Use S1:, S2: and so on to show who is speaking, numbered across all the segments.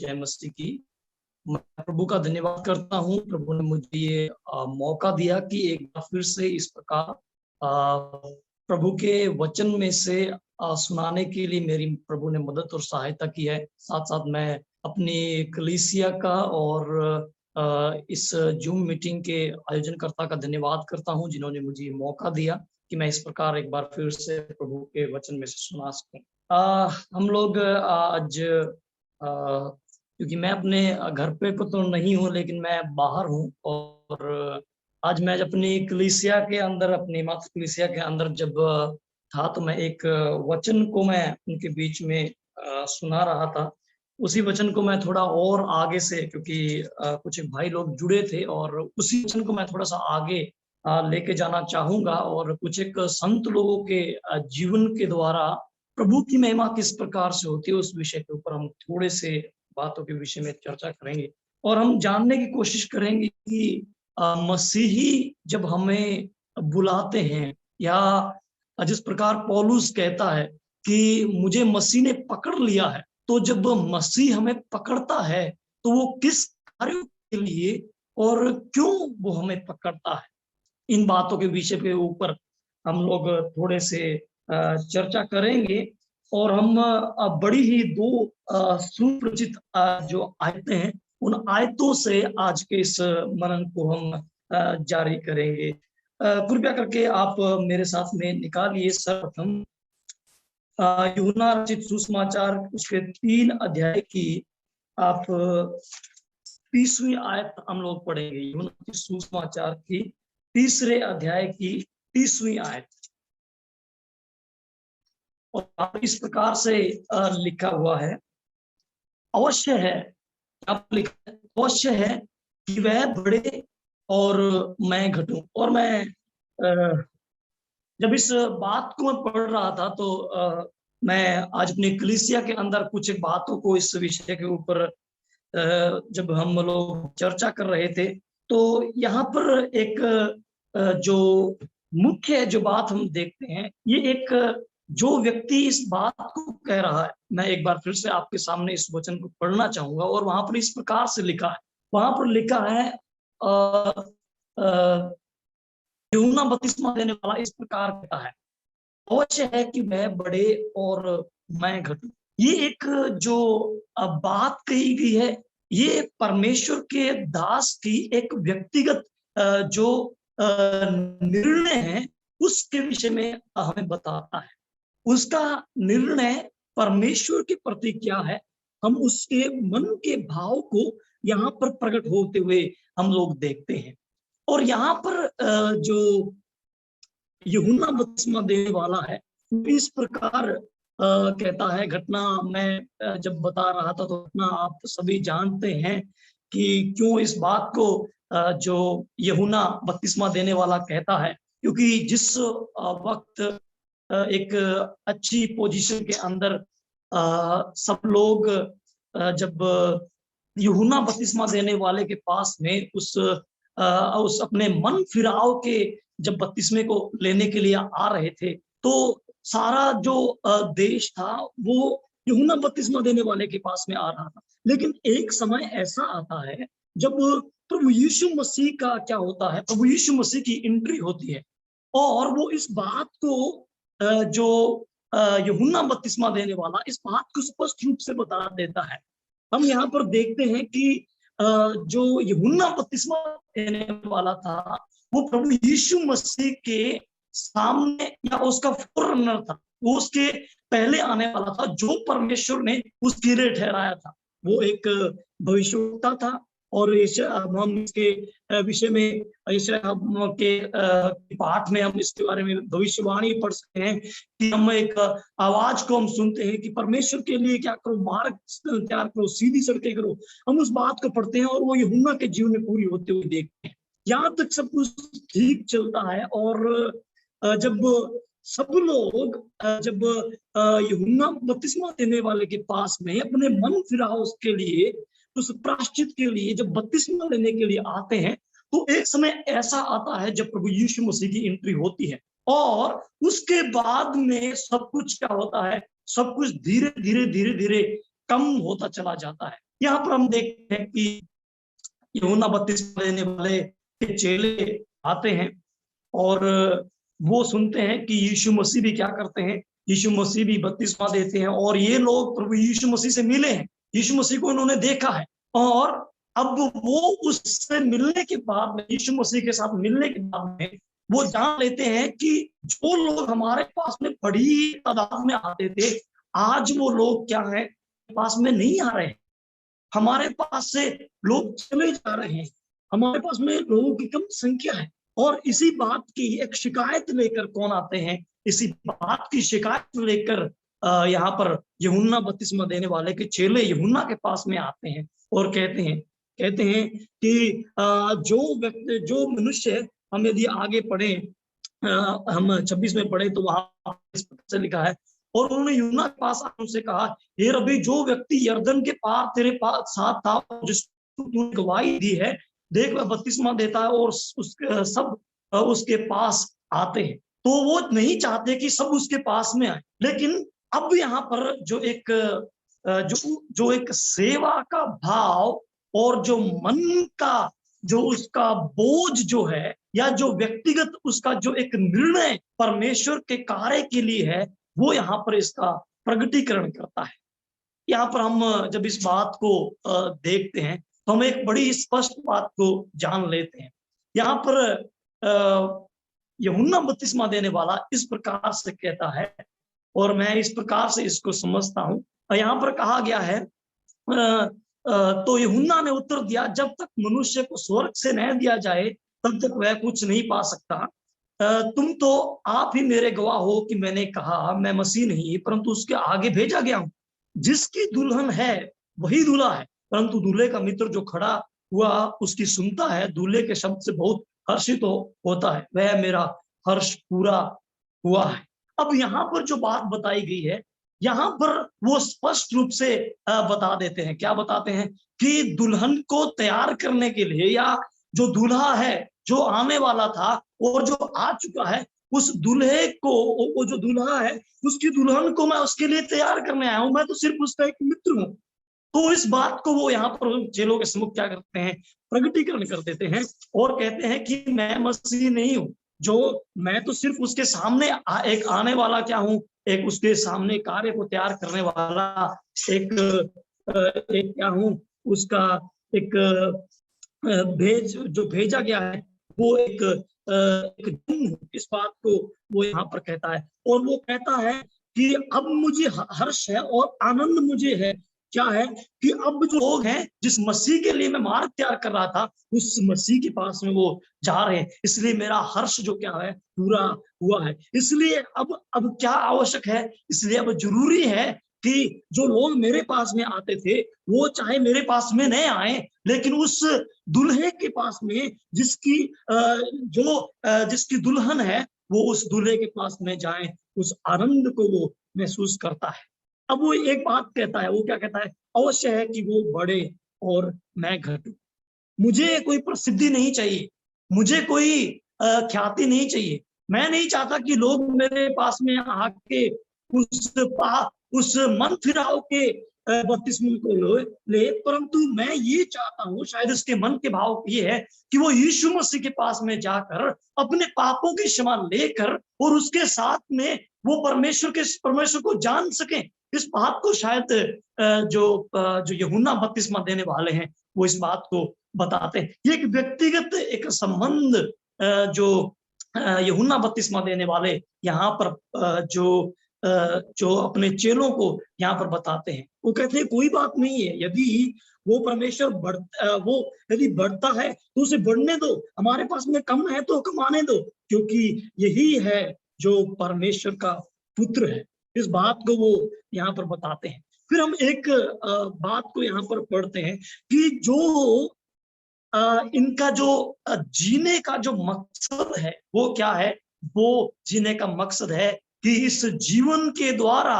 S1: जय मसीह की। मैं प्रभु का धन्यवाद करता हूँ। प्रभु ने मुझे ये मौका दिया कि एक बार फिर से इस प्रकार प्रभु के वचन में से सुनाने के लिए मेरी प्रभु ने मदद और सहायता की है। साथ साथ मैं अपनी कलीसिया का और इस जूम मीटिंग के आयोजनकर्ता का धन्यवाद करता हूँ, जिन्होंने मुझे ये मौका दिया कि मैं इस प्रकार एक बार फिर से प्रभु के वचन में से सुना सकूं। हम लोग आज क्योंकि मैं अपने घर पे तो नहीं हूँ, लेकिन मैं बाहर हूँ, और आज मैं जब अपनी कलीसिया के अंदर, अपनी मातृ कलीसिया के अंदर जब था, तो मैं एक वचन को मैं उनके बीच में सुना रहा था। उसी वचन को मैं थोड़ा और आगे से, क्योंकि कुछ भाई लोग जुड़े थे, और उसी वचन को मैं थोड़ा सा आगे लेके जाना चाहूंगा, और कुछ एक संत लोगों के जीवन के द्वारा प्रभु की महिमा किस प्रकार से होती है, उस विषय के ऊपर हम थोड़े से बातों के विषय में चर्चा करेंगे। और हम जानने की कोशिश करेंगे कि मसीही जब हमें बुलाते हैं, या जिस प्रकार पौलुस कहता है कि मुझे मसीह ने पकड़ लिया है, तो जब मसीह हमें पकड़ता है तो वो किस कार्य के लिए और क्यों वो हमें पकड़ता है, इन बातों के विषय के ऊपर हम लोग थोड़े से चर्चा करेंगे। और हम बड़ी ही दो सुपरिचित जो आयतें हैं, उन आयतों से आज के इस मनन को हम जारी करेंगे। कृपया करके आप मेरे साथ में निकालिए सर्वप्रथम यूहन्ना रचित सुसमाचार उसके 3 अध्याय की आप 30वीं आयत हम लोग पढ़ेंगे। यूहन्ना रचित सुसमाचार की 3रे अध्याय की 30वीं आयत। और इस प्रकार से लिखा हुआ है, अवश्य है, आप लिखा है, अवश्य है कि वह बढ़े और मैं घटूं। और मैं जब इस बात को मैं पढ़ रहा था, तो मैं आज अपनी कलीसिया के अंदर कुछ बातों को इस विषय के ऊपर जब हम लोग चर्चा कर रहे थे, तो यहाँ पर एक जो मुख्य जो बात हम देखते हैं, ये एक जो व्यक्ति इस बात को कह रहा है, मैं एक बार फिर से आपके सामने इस वचन को पढ़ना चाहूंगा। और वहां पर इस प्रकार से लिखा है, वहां पर लिखा है यूहन्ना बपतिस्मा देने वाला इस प्रकार कहता है, अवश्य है कि वह बढ़े और मैं घटूं। ये एक जो बात कही गई है, ये परमेश्वर के दास की एक व्यक्तिगत जो निर्णय है, उसके विषय में हमें बताता है। उसका निर्णय परमेश्वर के प्रति क्या है, हम उसके मन के भाव को यहाँ पर प्रकट होते हुए हम लोग देखते हैं। और यहाँ पर जो यूहन्ना बपतिस्मा देने वाला है, इस प्रकार कहता है, घटना मैं जब बता रहा था तो घटना आप सभी जानते हैं कि क्यों इस बात को जो यूहन्ना बपतिस्मा देने वाला कहता है, क्योंकि जिस वक्त एक अच्छी पोजीशन के अंदर सब लोग जब यूहन्ना बपतिस्मा देने वाले के पास में उस अपने मन फिराव के जब बपतिस्मे को लेने के लिए आ रहे थे, तो सारा जो देश था वो यूहन्ना बपतिस्मा देने वाले के पास में आ रहा था। लेकिन एक समय ऐसा आता है जब प्रभु यीशु मसीह का क्या होता है, प्रभु यीशु मसीह की एंट्री होती है, और वो इस बात को जो यूहन्ना बपतिस्मा देने वाला इस बात को स्पष्ट रूप से बता देता है। हम यहाँ पर देखते हैं कि जो यूहन्ना बपतिस्मा देने वाला था, वो प्रभु यीशु मसीह के सामने या उसका फोररनर था, वो उसके पहले आने वाला था, जो परमेश्वर ने उसके लिए ठहराया था। वो एक भविष्यवक्ता था। और हम इसके विषय में के पाठ में हम इसके बारे में भविष्यवाणी पढ़ सकते हैं कि हम एक आवाज को हम सुनते हैं कि परमेश्वर के लिए क्या करो, मार्ग तैयार करो, सीधी सड़कें करो। हम उस बात को पढ़ते हैं और वो यूहन्ना के जीवन में पूरी होते हुए देखते हैं। यहाँ तक सब कुछ ठीक चलता है, और जब सब लोग जब यूहन्ना बपतिस्मा देने वाले के पास में अपने मन फिराव के लिए, उस प्रायश्चित के लिए जब बपतिस्मा लेने के लिए आते हैं, तो एक समय ऐसा आता है जब प्रभु यीशु मसीह की एंट्री होती है, और उसके बाद में सब कुछ क्या होता है, सब कुछ धीरे धीरे धीरे धीरे कम होता चला जाता है। यहाँ पर हम देखते हैं कि यूहन्ना बपतिस्मा देने वाले के चेले आते हैं और वो सुनते हैं कि यीशु मसीह भी क्या करते हैं, यीशु मसीह भी बपतिस्मा देते हैं और ये लोग प्रभु यीशु मसीह से मिले हैं, यीशु मसीह को उन्होंने देखा है। और अब वो उससे मिलने के बाद में, यीशु मसीह के साथ मिलने के बाद में वो जान लेते हैं कि जो लोग हमारे पास में बड़ी तादाद में आते थे, आज वो लोग क्या है, पास में नहीं आ रहे हैं। हमारे पास से लोग चले जा रहे हैं, हमारे पास में लोगों की कम संख्या है। और इसी बात की एक शिकायत लेकर कौन आते हैं, इसी बात की शिकायत लेकर यहाँ पर यूहन्ना बपतिस्मा देने वाले के चेले यूहन्ना के पास में आते हैं और कहते हैं कि जो व्यक्ति, जो मनुष्य, हम यदि आगे पढ़े, हम 26 में पढ़े तो वहां इस प्रकार से लिखा है, और उन्होंने यूहन्ना के पास आकर उनसे कहा, हे रब्बी, जो व्यक्ति यरदन के पार तेरे पास साथ था, जिसको तूने गवाही दी है, देख वह बपतिस्मा देता है और सब उसके पास आते हैं। तो वो नहीं चाहते कि सब उसके पास में आए, लेकिन अब यहाँ पर जो एक सेवा का भाव और जो मन का जो उसका बोझ जो है, या जो व्यक्तिगत उसका जो एक निर्णय परमेश्वर के कार्य के लिए है, वो यहाँ पर इसका प्रगटीकरण करता है। यहाँ पर हम जब इस बात को देखते हैं तो हम एक बड़ी स्पष्ट बात को जान लेते हैं। यहाँ पर यूहन्ना बपतिस्मा देने वाला इस प्रकार से कहता है, और मैं इस प्रकार से इसको समझता हूँ। यहाँ पर कहा गया है, तो यूहन्ना ने उत्तर दिया, जब तक मनुष्य को स्वर्ग से न दिया जाए तब तक वह कुछ नहीं पा सकता। तुम तो आप ही मेरे गवाह हो कि मैंने कहा, मैं मसीह नहीं परंतु उसके आगे भेजा गया हूँ। जिसकी दुल्हन है वही दूल्हा है, परंतु दूल्हे का मित्र जो खड़ा हुआ उसकी सुनता है, दूल्हे के शब्द से बहुत हर्षित होता है, वह मेरा हर्ष पूरा हुआ है। अब यहाँ पर जो बात बताई गई है, यहाँ पर वो स्पष्ट रूप से बता देते हैं। क्या बताते हैं? कि दुल्हन को तैयार करने के लिए, या जो दूल्हा है जो आने वाला था और जो आ चुका है, उस दूल्हे को, वो जो दूल्हा है उसकी दुल्हन को मैं उसके लिए तैयार करने आया हूं, मैं तो सिर्फ उसका एक मित्र हूं। तो इस बात को वो यहाँ पर चेलों के सम्मुख क्या करते हैं, प्रगटीकरण कर देते हैं और कहते हैं कि मैं मसीह नहीं हूं, जो मैं तो सिर्फ उसके सामने एक आने वाला क्या हूं, एक उसके सामने कार्य को तैयार करने वाला एक क्या हूं, उसका एक जो भेजा गया है, वो इस बात को वो यहाँ पर कहता है। और वो कहता है कि अब मुझे हर्ष है और आनंद मुझे है, क्या है, कि अब जो लोग हैं, जिस मसीह के लिए मैं मार्ग तैयार कर रहा था, उस मसीह के पास में वो जा रहे हैं, इसलिए मेरा हर्ष जो क्या है, पूरा हुआ है। इसलिए अब क्या आवश्यक है, इसलिए अब जरूरी है कि जो लोग मेरे पास में आते थे, वो चाहे मेरे पास में नहीं आए, लेकिन उस दुल्हे के पास में जिसकी दुल्हन है, वो उस दुल्हे के पास में जाए, उस आनंद को वो महसूस करता है। अब वो एक बात कहता है, वो क्या कहता है, अवश्य है कि वो बढ़े और मैं घटूं। मुझे कोई प्रसिद्धि नहीं चाहिए, मुझे कोई ख्याति नहीं चाहिए। मैं नहीं चाहता कि लोग मेरे पास में आके उस मन फिराव के बपतिस्मे को ले, परंतु मैं ये चाहता हूँ, शायद इसके मन के भाव ये है कि वो यीशु मसीह के पास में जाकर अपने पापों की क्षमा लेकर और उसके साथ में वो परमेश्वर को जान सके। इस बात को शायद जो यूहन्ना बपतिस्मा देने वाले हैं, वो इस बात को बताते हैं। ये एक व्यक्तिगत एक संबंध जो यूहन्ना बपतिस्मा देने वाले यहाँ पर जो अपने चेलों को यहाँ पर बताते हैं। वो कहते हैं कोई बात नहीं है, यदि वो परमेश्वर यदि बढ़ता है तो उसे बढ़ने दो, हमारे पास में कम है तो कम आने दो, क्योंकि यही है जो परमेश्वर का पुत्र है। इस बात को वो यहाँ पर बताते हैं। फिर हम एक बात को यहाँ पर पढ़ते हैं कि जो इनका जो जीने का जो मकसद है, वो क्या है, वो जीने का मकसद है कि इस जीवन के द्वारा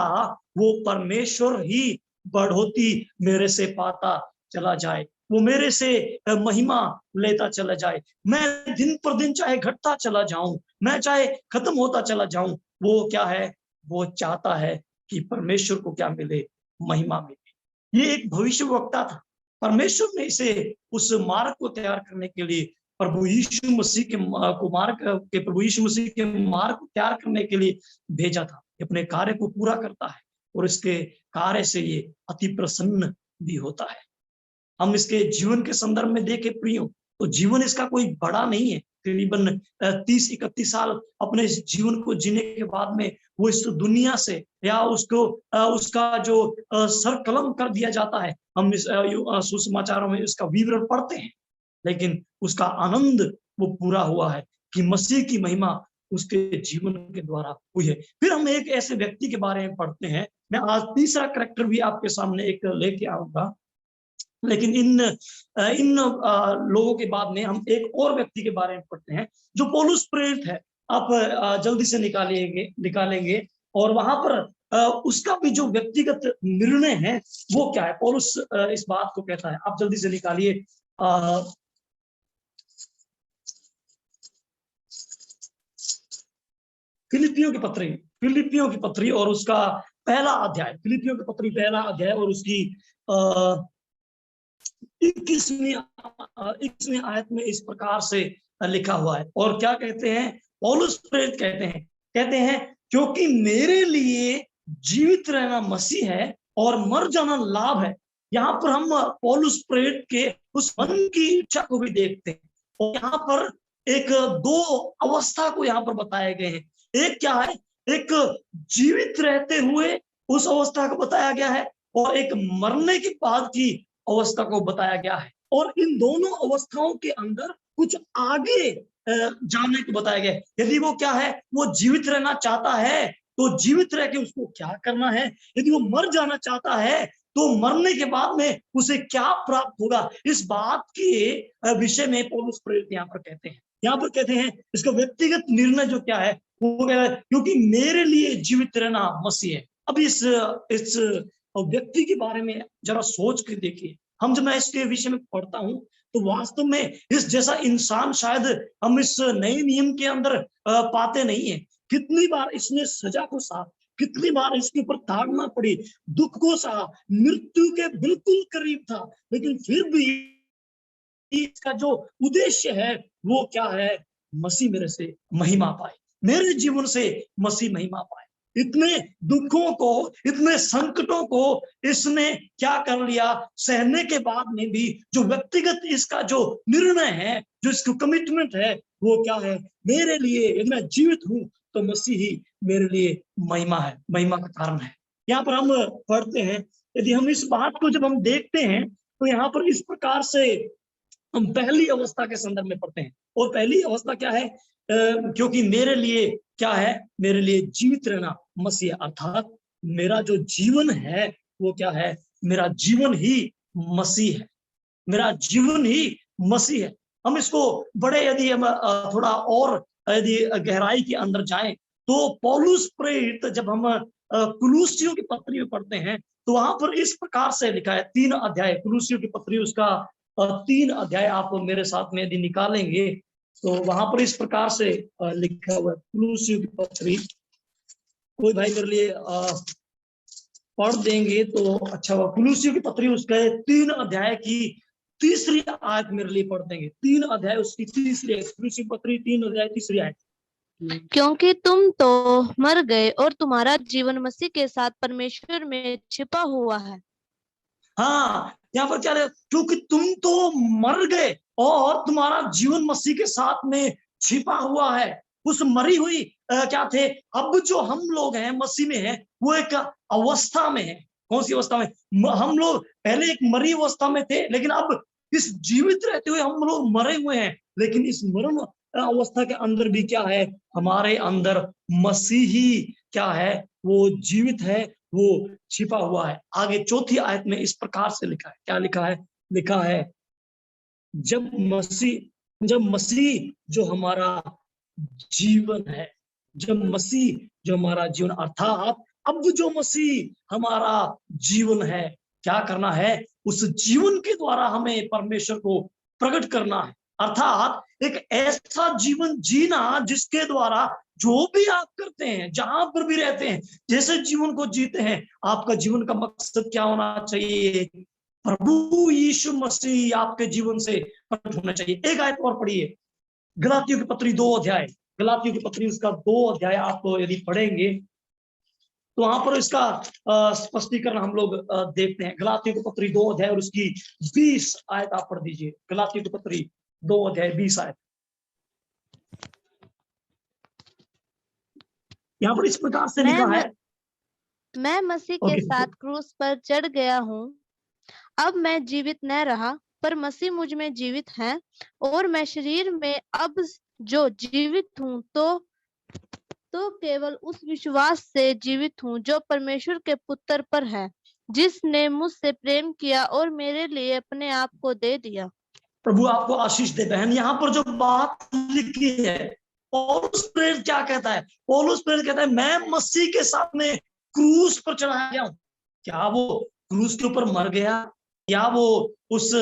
S1: वो परमेश्वर ही बढ़ोती मेरे से पाता चला जाए, वो मेरे से महिमा लेता चला जाए। मैं दिन पर दिन चाहे घटता चला जाऊं, मैं चाहे खत्म होता चला जाऊं, वो क्या है, वो चाहता है कि परमेश्वर को क्या मिले, महिमा मिले। ये एक भविष्यवक्ता था, परमेश्वर ने इसे उस मार्ग को तैयार करने के लिए प्रभु यीशु मसीह के प्रभु यीशु मसीह के मार्ग को तैयार करने के लिए भेजा था। अपने कार्य को पूरा करता है और इसके कार्य से ये अति प्रसन्न भी होता है। हम इसके जीवन के संदर्भ में देखें प्रियो, तो जीवन इसका कोई बड़ा नहीं है। करीबन 30-31 साल अपने जीवन को जीने के बाद में वो इस दुनिया से या उसको उसका जो सरकलम कर दिया जाता है। हम इस सुसमाचारों में इसका विवरण पढ़ते हैं, लेकिन उसका आनंद वो पूरा हुआ है कि मसीह की महिमा उसके जीवन के द्वारा हुई है। फिर हम एक ऐसे व्यक्ति के बारे में पढ़ते हैं। मैं आज तीसरा कैरेक्टर भी आपके सामने एक लेके आऊंगा, लेकिन इन लोगों के बाद में हम एक और व्यक्ति के बारे में पढ़ते हैं जो पौलुस प्रेरित है। आप जल्दी से निकालेंगे और वहां पर उसका भी जो व्यक्तिगत निर्णय है वो क्या है। पौलुस इस बात को कहता है, आप जल्दी से निकालिए फिलिपियों की पत्री और उसका पहला अध्याय, फिलिपियों की पत्री पहला अध्याय और उसकी 21वीं आयत में इस प्रकार से लिखा हुआ है। और क्या कहते हैं पौलुस प्रेरित, कहते हैं क्योंकि मेरे लिए जीवित रहना मसीह है और मर जाना लाभ है। यहाँ पर हम पौलुस प्रेरित के उस मन की इच्छा को भी देखते हैं और यहाँ पर एक दो अवस्था को यहाँ पर बताए गए हैं। एक क्या है, एक जीवित रहते हुए उस अवस्था को बताया गया है और एक मरने के बाद की अवस्था को बताया गया है। और इन दोनों अवस्थाओं के अंदर कुछ आगे जाने को बताया गया है। यदि वो क्या है, वो जीवित रहना चाहता है तो जीवित रह के उसको क्या करना है, यदि वो मर जाना चाहता है तो मरने के बाद में उसे क्या प्राप्त होगा, इस बात के विषय में पौलुस प्रेरित यहाँ पर कहते हैं इसका व्यक्तिगत निर्णय जो क्या है वो क्या है, क्योंकि मेरे लिए जीवित रहना मसीह है। अब इस व्यक्ति के बारे में जरा सोच के देखिए। हम जब मैं इसके विषय में पढ़ता हूं तो वास्तव में इस जैसा इंसान शायद हम इस नए नियम के अंदर पाते नहीं है। कितनी बार इसने सजा को सहा, कितनी बार इसके ऊपर ताड़ना पड़ी, दुख को सहा, मृत्यु के बिल्कुल करीब था, लेकिन फिर भी इसका जो उद्देश्य है वो क्या है, मसीह मेरे से महिमा पाए, मेरे जीवन से मसीह महिमा पाए। इतने दुखों को, इतने संकटों को इसने क्या कर लिया, सहने के बाद में भी जो व्यक्तिगत इसका जो निर्णय है, जो इसका कमिटमेंट है वो क्या है, मेरे लिए यदि मैं जीवित हूं तो मसीह ही मेरे लिए महिमा है, महिमा का कारण है। यहाँ पर हम पढ़ते हैं, यदि हम इस बात को जब हम देखते हैं तो यहाँ पर इस प्रकार से हम पहली अवस्था के संदर्भ में पढ़ते हैं। और पहली अवस्था क्या है, क्योंकि मेरे लिए क्या है, मेरे लिए जीवित रहना मसीह, अर्थात मेरा जो जीवन है वो क्या है, मेरा जीवन ही मसीह है, मेरा जीवन ही मसीह है। हम इसको बड़े यदि हम थोड़ा और यदि गहराई के अंदर जाएं तो पौलुस प्रेरित जब हम कुलुसियों की पत्री में पढ़ते हैं तो वहां पर इस प्रकार से लिखा है, 3 अध्याय कुलुसियों की पत्री, उसका 3 अध्याय आप मेरे साथ में यदि निकालेंगे तो वहां पर इस प्रकार से लिखा हुआ है। कुलुसियों की पत्री, कोई भाई मेरे लिए पढ़ देंगे तो अच्छा हुआ। कुलुसियों की पत्री उसके 3 अध्याय की तीसरी आयत मेरे लिए पढ़ देंगे। 3 अध्याय उसकी तीसरी आयत, कुलुसियों की पत्री 3 अध्याय तीसरी आयत।
S2: क्योंकि तुम तो मर गए और तुम्हारा जीवन मसीह के साथ परमेश्वर में छिपा हुआ है।
S1: हाँ, यहाँ पर क्या है, क्योंकि तुम तो मर गए और तुम्हारा जीवन मसीह के साथ में छिपा हुआ है। उस मरी हुई क्या थे, अब जो हम लोग हैं मसीह में हैं वो एक अवस्था में है। कौन सी अवस्था में, हम लोग पहले एक मरी अवस्था में थे, लेकिन अब इस जीवित रहते हुए हम लोग मरे हुए हैं, लेकिन इस मरण अवस्था के अंदर भी क्या है, हमारे अंदर मसीह ही क्या है, वो जीवित है, वो छिपा हुआ है। आगे चौथी आयत में इस प्रकार से लिखा है, क्या लिखा है, लिखा है जब मसीह जो हमारा जीवन है, जब मसीह जो हमारा जीवन, अर्थात अब जो मसीह हमारा जीवन है, क्या करना है, उस जीवन के द्वारा हमें परमेश्वर को प्रकट करना है। अर्थात एक ऐसा जीवन जीना जिसके द्वारा जो भी आप करते हैं, जहां पर भी रहते हैं, जैसे जीवन को जीते हैं, आपका जीवन का मकसद क्या होना चाहिए, प्रभु यीशु मसीह आपके जीवन से प्रकट होना चाहिए। एक आयत और पढ़िए, गलातियों की पत्री 2 अध्याय, गलातियों की पत्री उसका 2 अध्याय आप यदि पढ़ेंगे तो वहां पर इसका स्पष्टीकरण हम लोग देखते हैं। गलातियों की पत्री 2 अध्याय और उसकी 20 आयत आप पढ़ दीजिए। गलातियों की पत्री 2 अध्याय 20 आयत। यहाँ पर इस प्रकार से लिखा है,
S2: मैं मसीह के साथ क्रूस पर चढ़ गया हूँ। अब मैं जीवित न रहा, पर मसीह मुझ में जीवित है, और मैं शरीर में अब जो जीवित हूँ तो केवल उस विश्वास से जीवित हूँ जो परमेश्वर के पुत्र पर है, जिसने मुझसे प्रेम किया और मेरे लिए अपने आप को दे दिया।
S1: प्रभु आपको आशीष दे। बहन, यहाँ पर जो बात लिखी है, पौलुस प्रेरित क्या कहता है? पौलुस प्रेरित कहता है मैं मसीह के साथ में क्रूस पर चढ़ाया गया हूं। क्या वो क्रूस के ऊपर मर गया या वो उस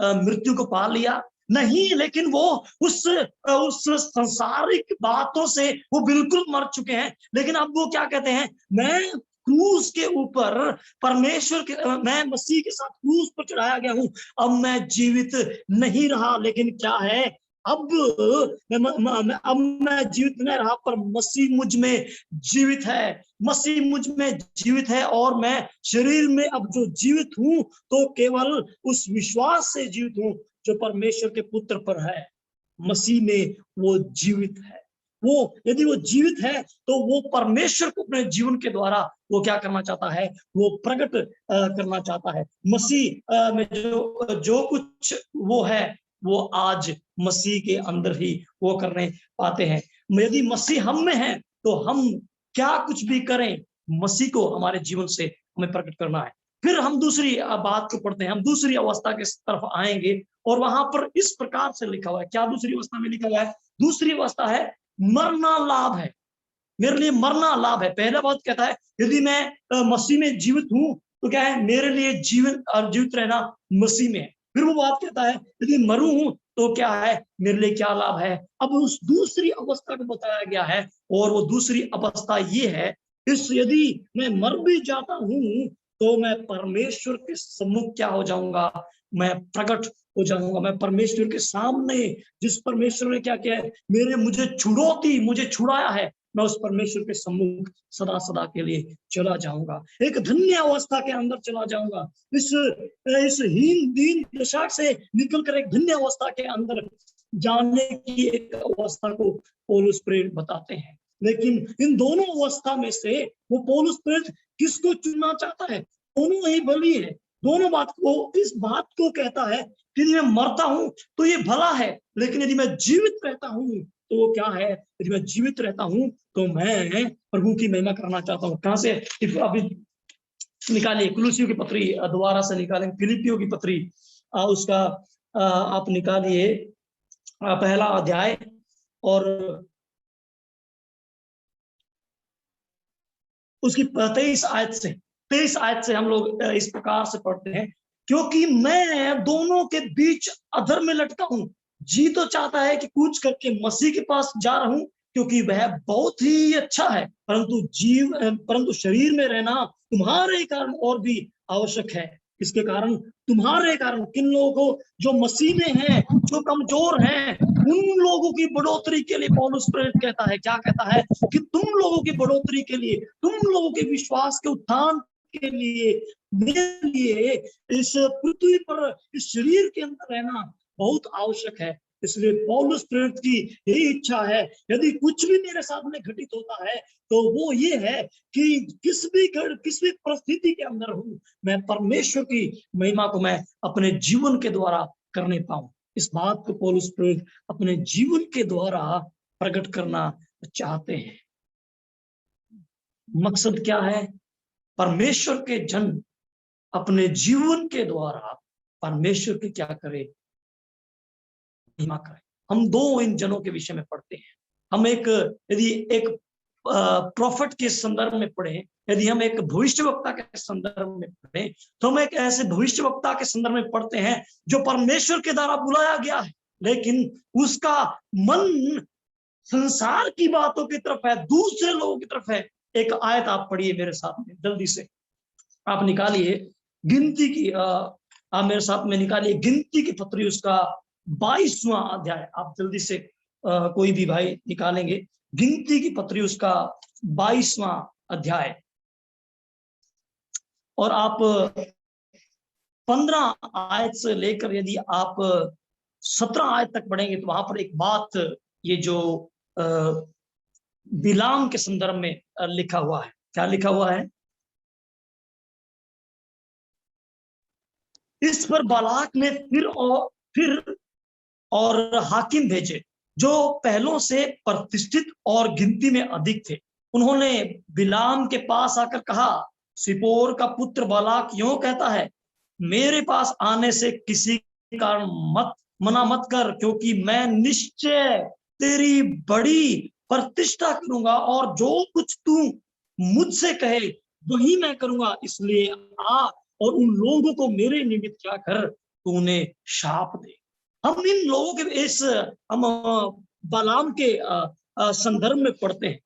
S1: मृत्यु को पा लिया? नहीं, लेकिन वो उस संसारिक बातों से वो बिल्कुल मर चुके हैं। लेकिन अब वो क्या कहते हैं? मैं क्रूस के ऊपर परमेश्वर के, मैं मसीह के साथ क्रूस पर चढ़ाया गया हूं। अब मैं जीवित नहीं रहा, लेकिन क्या है, अब मैं जीवित नहीं रहा, पर मसीह मुझ में जीवित है। मसीह मुझ में जीवित है और मैं शरीर में अब जो जीवित हूं तो केवल उस विश्वास से जीवित हूं जो परमेश्वर के पुत्र पर है। मसीह में वो जीवित है। वो यदि वो जीवित है तो वो परमेश्वर को अपने जीवन के द्वारा वो क्या करना चाहता है? वो प्रकट करना चाहता है। मसीह में जो कुछ वो है वो आज मसीह के अंदर ही वो करने पाते हैं। यदि मसीह हम में है तो हम क्या कुछ भी करें, मसीह को हमारे जीवन से हमें प्रकट करना है। फिर हम दूसरी बात को पढ़ते हैं, हम दूसरी अवस्था के तरफ आएंगे और वहां पर इस प्रकार से लिखा हुआ है। क्या दूसरी अवस्था में लिखा हुआ है? दूसरी अवस्था है मरना लाभ है। मेरे लिए मरना लाभ है। पहला बात कहता है यदि मैं मसीह में जीवित हूं तो क्या है? मेरे लिए जीवन और जीवित रहना मसीह में है। फिर वो बात कहता है यदि मरू हूं तो क्या है? मेरे लिए क्या लाभ है? अब उस दूसरी अवस्था को बताया गया है और वो दूसरी अवस्था ये है, इस यदि मैं मर भी जाता हूं तो मैं परमेश्वर के सम्मुख क्या हो जाऊंगा? मैं प्रकट हो जाऊंगा। मैं परमेश्वर के सामने, जिस परमेश्वर ने क्या किया है, मुझे छुड़ाया है, मैं उस परमेश्वर के सम्मुख सदा सदा के लिए चला जाऊंगा। एक धन्य अवस्था के अंदर चला जाऊंगा। इस हीन दीन दशा से निकलकर एक धन्य अवस्था के अंदर जाने की एक अवस्था को पौलुस प्रेरित बताते हैं। लेकिन इन दोनों अवस्था में से वो पौलुस प्रेरित किसको चुनना चाहता है? दोनों ही भली है। दोनों बात को, इस बात को कहता है कि यदि मैं मरता हूं तो ये भला है, लेकिन यदि मैं जीवित रहता हूं तो वो क्या है? यदि मैं जीवित रहता हूं तो मैं प्रभु की महिमा करना चाहता हूं। कहां से? अभी निकालिए, कुलुसियों की पत्री दोबारा से निकालें, फिलिपियों की पत्री उसका आप निकालिए पहला अध्याय और उसकी 23 आयत से हम लोग इस प्रकार से पढ़ते हैं, क्योंकि मैं दोनों के बीच अधर में लटका हूं। जी तो चाहता है कि कूच करके मसीह के पास जा रहा हूं, क्योंकि वह बहुत ही अच्छा है, परंतु शरीर में रहना तुम्हारे कारण और भी आवश्यक है। इसके कारण, तुम्हारे कारण, किन लोगों को? जो मसीह में हैं, जो कमजोर हैं, उन लोगों की बढ़ोतरी के लिए पौलुस प्रेरित कहता है, क्या कहता है? कि तुम लोगों की बढ़ोतरी के लिए, तुम लोगों के विश्वास के उत्थान के लिए, मेरे लिए इस पृथ्वी पर, इस शरीर के अंदर रहना बहुत आवश्यक है। इसलिए पौलुस प्रेरित की यही इच्छा है, यदि कुछ भी मेरे साथ में घटित होता है तो वो ये है कि किस भी परिस्थिति के अंदर हूं, मैं परमेश्वर की महिमा को मैं अपने जीवन के द्वारा करने पाऊं। इस बात को पौलुस प्रेरित अपने जीवन के द्वारा प्रकट करना चाहते हैं। मकसद क्या है? परमेश्वर के जन अपने जीवन के द्वारा परमेश्वर की क्या करे? महिमा करे। हम दो इन जनों के विषय में पढ़ते हैं। हम यदि एक प्रॉफिट के संदर्भ में पढ़े, यदि हम एक भविष्यवक्ता के संदर्भ में पढ़े, तो हम एक ऐसे भविष्यवक्ता के संदर्भ में पढ़ते हैं जो परमेश्वर के द्वारा बुलाया गया है, लेकिन उसका मन संसार की बातों की तरफ है, दूसरे लोगों की तरफ है। एक आयत आप पढ़िए मेरे साथ में जल्दी से, आप निकालिए गिनती की आप मेरे साथ में निकालिए गिनती की पत्री उसका 22वां अध्याय। आप जल्दी से कोई भी भाई निकालेंगे, गिनती की पत्री उसका 22वां अध्याय, और आप 15 आयत से लेकर यदि आप 17 आयत तक पढ़ेंगे तो वहां पर एक बात, ये जो बिलाम के संदर्भ में लिखा हुआ है। क्या लिखा हुआ है? इस पर बालाक ने फिर और हाकिम भेजे जो पहलों से प्रतिष्ठित और गिनती में अधिक थे। उन्होंने बिलाम के पास आकर कहा, सिपोर का पुत्र बालाक यूं कहता है, मेरे पास आने से किसी कारण मना मत कर, क्योंकि मैं निश्चय तेरी बड़ी प्रतिष्ठा करूंगा और जो कुछ तू मुझसे कहे वही मैं करूंगा। इसलिए आ और उन लोगों को मेरे निमित्त क्या कर, तू उन्हें शाप दे। हम इन लोगों के हम बालाम के संदर्भ में पढ़ते हैं।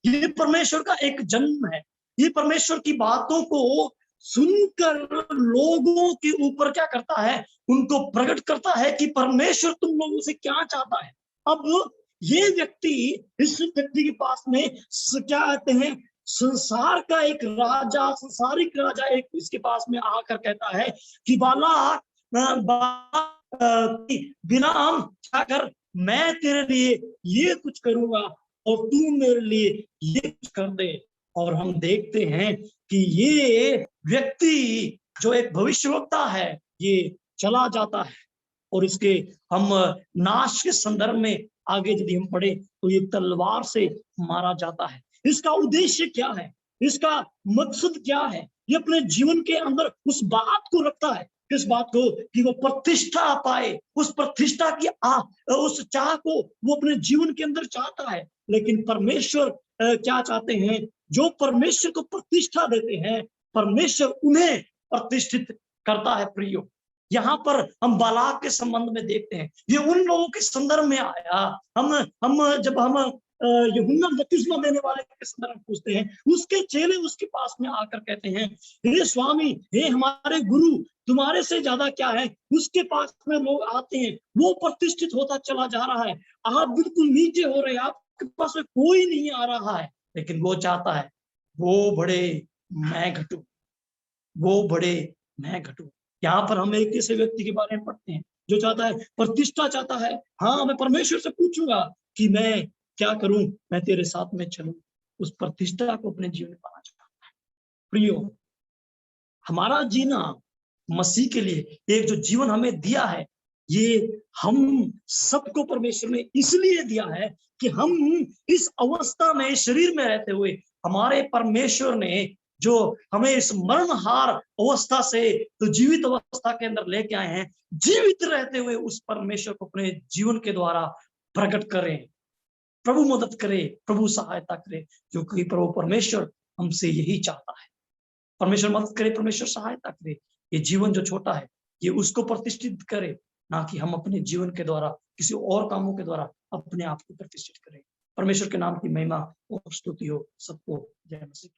S1: ये परमेश्वर का एक जन्म है। ये परमेश्वर की बातों को सुनकर लोगों के ऊपर क्या करता है, उनको प्रकट करता है कि परमेश्वर तुम लोगों से क्या चाहता है। अब ये व्यक्ति, इस व्यक्ति के पास में क्या कहते हैं, संसार का एक राजा, संसारिक राजा एक इसके पास में आकर कहता है कि बिलाम क्या कर, मैं तेरे लिए ये कुछ करूंगा और तू मेरे लिए ये कुछ कर दे। और हम देखते हैं कि ये व्यक्ति जो एक भविष्यवक्ता है, ये चला जाता है और इसके हम नाश के संदर्भ में आगे यदि हम पढ़े तो ये तलवार से मारा जाता है। इसका उद्देश्य क्या है, इसका मकसद क्या है? ये अपने जीवन के अंदर उस बात को रखता है, किस बात को, कि वो प्रतिष्ठा पाए। उस प्रतिष्ठा की उस चाह को वो अपने जीवन के अंदर चाहता है। लेकिन परमेश्वर क्या चाहते हैं? जो परमेश्वर को प्रतिष्ठा देते हैं, परमेश्वर उन्हें प्रतिष्ठित करता है। प्रियो, यहाँ पर हम बालाक के संबंध में देखते हैं, ये उन लोगों के संदर्भ में आया। जब हम यूहन्ना बपतिस्मा देने वाले के संदर्भ में पूछते हैं, उसके चेले उसके पास में आकर कहते हैं, हे स्वामी, हे हमारे गुरु, तुम्हारे से ज्यादा क्या है? उसके पास में लोग आते हैं, वो प्रतिष्ठित होता चला जा रहा है, आप बिल्कुल नीचे हो रहे हैं, आपके पास में कोई नहीं आ रहा है। लेकिन वो चाहता है वो बढ़े मैं घटूं, वो बढ़े मैं घटूं। यहाँ पर हम एक ऐसे व्यक्ति के बारे में पढ़ते हैं जो चाहता है, प्रतिष्ठा चाहता है। हाँ, मैं परमेश्वर से पूछूंगा कि मैं क्या करूं, मैं तेरे साथ में चलूं। उस प्रतिष्ठा को अपने जीवन में पाना चाहता है। प्रियो, हमारा जीना मसीह के लिए, एक जो जीवन हमें दिया है, ये हम सबको परमेश्वर ने इसलिए दिया है कि हम इस अवस्था में, शरीर में रहते हुए, हमारे परमेश्वर ने जो हमें इस मरणहार अवस्था से तो जीवित अवस्था के अंदर लेके आए हैं, जीवित रहते हुए उस परमेश्वर को अपने जीवन के द्वारा प्रकट करें। प्रभु मदद करे, प्रभु सहायता करे, क्योंकि प्रभु परमेश्वर हमसे यही चाहता है। परमेश्वर मदद करे, परमेश्वर सहायता करे। ये जीवन जो छोटा है, ये उसको प्रतिष्ठित करे, ना कि हम अपने जीवन के द्वारा, किसी और कामों के द्वारा अपने आप को प्रतिष्ठित करें। परमेश्वर के नाम की महिमा और स्तुति हो। सबको जय मसीह।